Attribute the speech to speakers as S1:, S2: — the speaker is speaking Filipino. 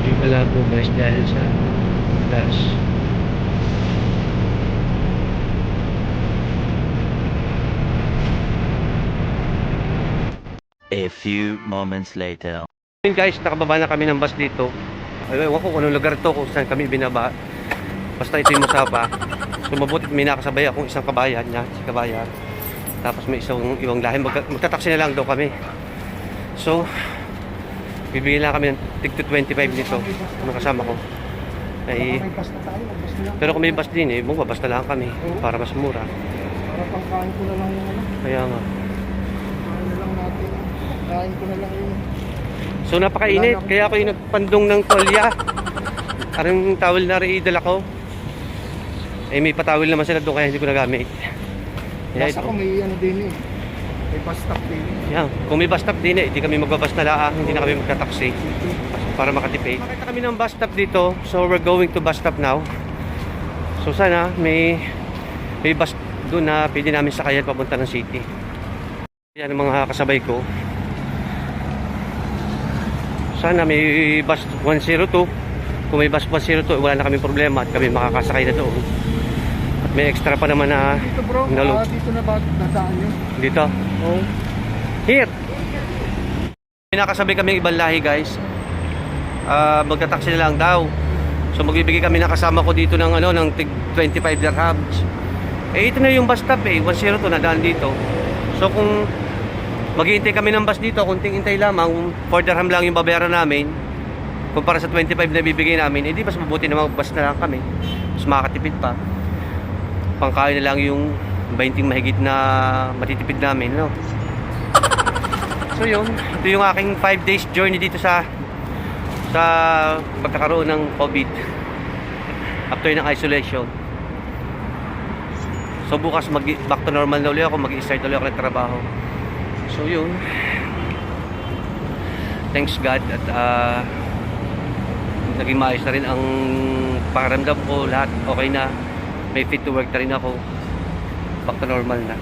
S1: Hindi malabo guys dahil sa taas.
S2: A few moments later.
S1: Yun guys, nakababa na kami ng bus dito. Ay, ewan ko kung anong lugar to, kung saan kami binaba. Basta ito yung Musapa. So mabuti may nakasabay akong isang kabayan niya, si kabayan. Tapos may isang ibang lahi. Magtataksi na lang daw kami. So, bibigyan lang kami ng tig to 25 nito. Mga kasama ko. Ay, pero kung may bus din eh, magbabas na lang kami para mas mura.
S3: Para pangkain ko na lang yung ano.
S1: Kaya nga.
S3: Kain na lang natin. Kain ko na lang yung...
S1: So napakainit, kaya ako yung nagpandong ng tolya. Parang towel na rin idala ko. Eh may patawil naman sila doon kaya hindi ko nagamit.
S3: Basta ko may ano din eh. May bus stop din eh.
S1: Yan, kung may bus stop din eh, hindi kami magbabas na laang, hindi na kami magta-taxi para makatipid. Makita kami ng bus stop dito, so we're going to bus stop now. So sana may bus doon na pwede namin sakayan papunta ng city. Yan ang mga kasabay ko. Sana may bus 102. Kung may bus 102, wala na kami problema at kami makakasakay na doon. At may extra pa naman na
S3: Dito bro, dito na ba dadaan nyo?
S1: dito.
S3: Oo.
S1: Here. May nakasabay kami ibang lahi guys. Magta-taxi na lang daw. So magbibigay kami ng kasama ko dito ng ano ng 25 dirhams. Eh ito na yung bus stop eh, 102 na daan dito. So kung maghihintay kami ng bus dito, kunting hintay lamang, 4 dirham lang yung babayaran namin. Kumpara sa 25 na bibigay namin, edi mas mabuti na mag-bus na lang kami. Mas makakatipid pa. Pangkain na lang yung 20 mahigit na matitipid namin, no? So yun, ito yung aking 5 days journey dito sa pagkakaroon ng COVID after ng isolation. So bukas back to normal na ulit ako, mag-i-start ulit ako ng trabaho. So yun, thanks God at naging maayos na rin ang pakiramdam ko, lahat okay na, may fit to work na rin ako, back to normal na.